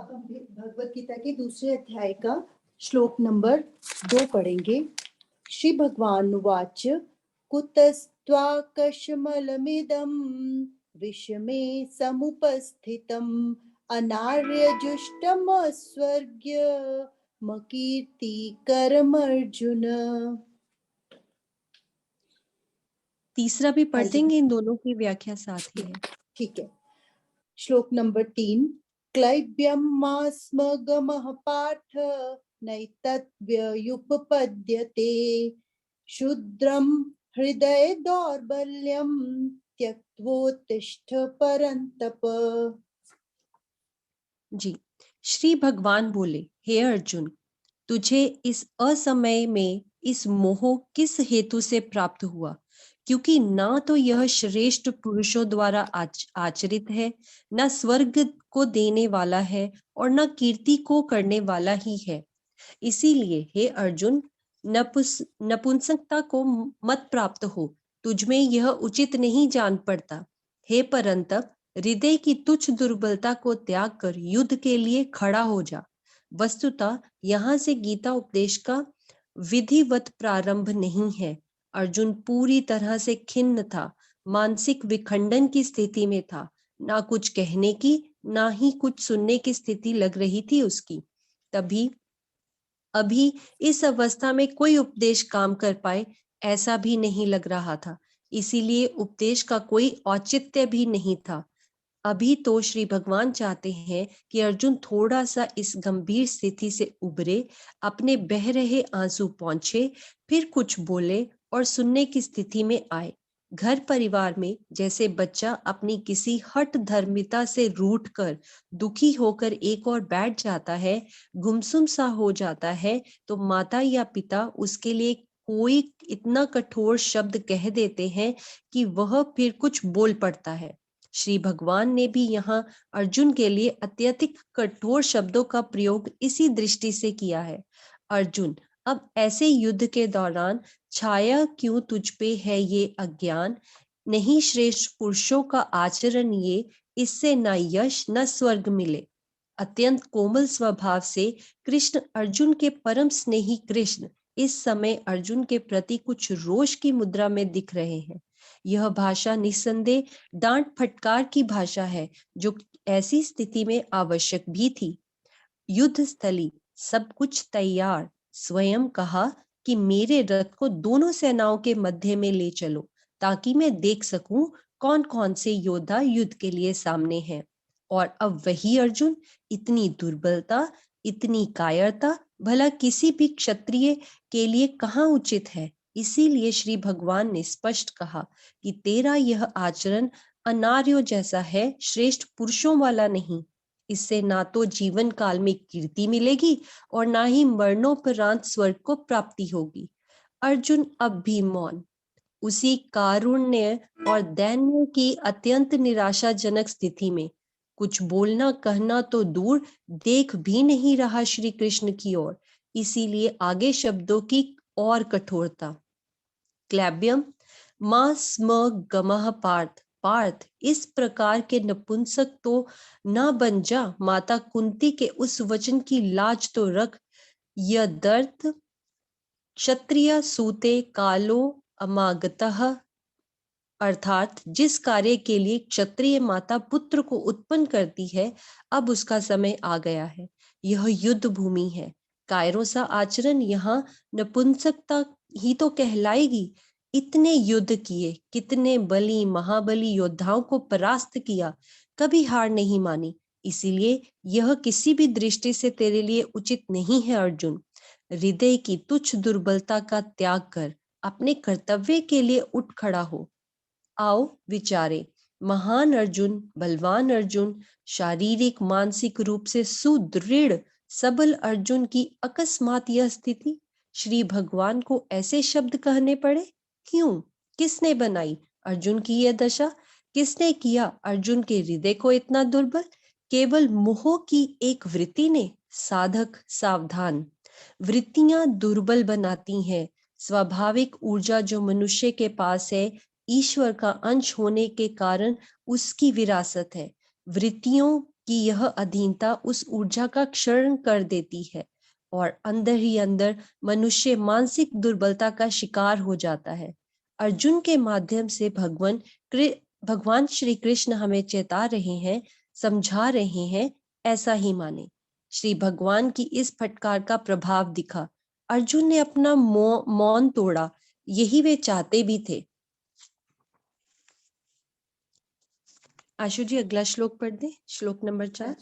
अब हम भगवत गीता के दूसरे अध्याय का श्लोक नंबर 2 पढ़ेंगे। श्री भगवान उवाच कुतस्त्वाकशमलमिदं विषमे समुपस्थितम् अनार्यजुष्टमस्वर्ग्यमकीर्तिकरमर्जुन। तीसरा भी पढ़ देंगे, इन दोनों की व्याख्या साथ ही है। ठीक है। श्लोक नंबर 3। क्लैब्यं मास्मगमः पार्थ नैतद्व्ययुपपद्यते शूद्रं हृदय दौर्बल्यं त्यक्त्वोत्तिष्ठ परन्तप। जी, श्री भगवान बोले, हे अर्जुन, तुझे इस असमय में इस मोह किस हेतु से प्राप्त हुआ? क्योंकि ना तो यह श्रेष्ठ पुरुषों द्वारा आचरित है, न स्वर्ग को देने वाला है और न कीर्ति को करने वाला ही है। इसीलिए हे अर्जुन, नपुंसकता को मत प्राप्त हो, तुझमें यह उचित नहीं जान पड़ता। हे परंतप, हृदय की तुच्छ दुर्बलता को त्याग कर युद्ध के लिए खड़ा हो जा। वस्तुतः यहाँ से गीता उपदेश का विधिवत प्रारंभ नहीं है। अर्जुन पूरी तरह से खिन्न था, मानसिक विखंडन की स्थिति में था, ना कुछ कहने की ना ही कुछ सुनने की स्थिति लग रही थी उसकी। तभी अभी इस अवस्था में कोई उपदेश काम कर पाए ऐसा भी नहीं लग रहा था, इसीलिए उपदेश का कोई औचित्य भी नहीं था। अभी तो श्री भगवान चाहते हैं कि अर्जुन थोड़ा सा इस गंभीर स्थिति से उबरे, अपने बह रहे आंसू पोंछे, फिर कुछ बोले और सुनने की स्थिति में आए। घर परिवार में जैसे बच्चा अपनी किसी हठ धर्मिता से रूठकर दुखी होकर एक और बैठ जाता है, गुमसुम सा हो जाता है, तो माता या पिता उसके लिए कोई इतना कठोर शब्द कह देते हैं कि वह फिर कुछ बोल पड़ता है। श्री भगवान ने भी यहाँ अर्जुन के लिए अत्यधिक कठोर शब्दों का प्रयोग इसी दृष्टि से किया है। अर्जुन, अब ऐसे युद्ध के दौरान छाया क्यों तुझ पे है ये अज्ञान? नहीं श्रेष्ठ पुरुषों का आचरण ये, इससे न यश न स्वर्ग मिले। अत्यंत कोमल स्वभाव से कृष्ण, अर्जुन के परम स्नेही कृष्ण, इस समय अर्जुन के प्रति कुछ रोष की मुद्रा में दिख रहे हैं। यह भाषा निस्संदेह डांट फटकार की भाषा है, जो ऐसी स्थिति में आवश्यक भी थी। युद्ध स्थली, सब कुछ तैयार। स्वयं कहा कि मेरे रथ को दोनों सेनाओं के मध्य में ले चलो, ताकि मैं देख सकूं कौन कौन से योद्धा युद्ध के लिए सामने हैं। और अब वही अर्जुन, इतनी दुर्बलता, इतनी कायरता भला किसी भी क्षत्रिय के लिए कहाँ उचित है। इसीलिए श्री भगवान ने स्पष्ट कहा कि तेरा यह आचरण अनार्यों जैसा है, श्रेष्ठ पुरुषों वाला नहीं। इससे ना तो जीवन काल में कीर्ति मिलेगी और ना ही मरणोपरांत स्वर्ग को प्राप्ति होगी। अर्जुन अब भी मौन, उसी कारुण्य और दैन्य की अत्यंत निराशाजनक स्थिति में, कुछ बोलना कहना तो दूर, देख भी नहीं रहा श्री कृष्ण की ओर। इसीलिए आगे शब्दों की और कठोरता। क्लैब्यम मां स्म गमः पार्थ, पार्थ इस प्रकार के नपुंसक तो न बन जा। माता कुंती के उस वचन की लाज तो रख। यह दर्द क्षत्रिय सूते कालो अमागतः, अर्थात जिस कार्य के लिए क्षत्रिय माता पुत्र को उत्पन्न करती है, अब उसका समय आ गया है। यह युद्ध भूमि है। कायरों सा आचरण यहाँ नपुंसकता ही तो कहलाएगी। इतने युद्ध किए, कितने बली महाबली योद्धाओं को परास्त किया, कभी हार नहीं मानी। इसीलिए यह किसी भी दृष्टि से तेरे लिए उचित नहीं है अर्जुन। हृदय की तुच्छ दुर्बलता का त्याग कर अपने कर्तव्य के लिए उठ खड़ा हो। आओ विचारे, महान अर्जुन, बलवान अर्जुन, शारीरिक मानसिक रूप से सुदृढ़ सबल अर्जुन की अकस्मात यह स्थिति, श्री भगवान को ऐसे शब्द कहने पड़े। क्यों? किसने बनाई अर्जुन की यह दशा? किसने किया अर्जुन के हृदय को इतना दुर्बल? केवल मोह की एक वृत्ति ने? साधक सावधान, वृत्तियां दुर्बल बनाती हैं। स्वाभाविक ऊर्जा जो मनुष्य के पास है, ईश्वर का अंश होने के कारण उसकी विरासत है। वृत्तियों कि यह अधीनता उस ऊर्जा का क्षरण कर देती है और अंदर ही अंदर मनुष्य मानसिक दुर्बलता का शिकार हो जाता है। अर्जुन के माध्यम से भगवान श्री कृष्ण हमें चेता रहे हैं, समझा रहे हैं, ऐसा ही माने। श्री भगवान की इस फटकार का प्रभाव दिखा। अर्जुन ने अपना मौन तोड़ा, यही वे चाहते भी थे। आशु जी अगला श्लोक पढ़ दे, श्लोक नंबर 4।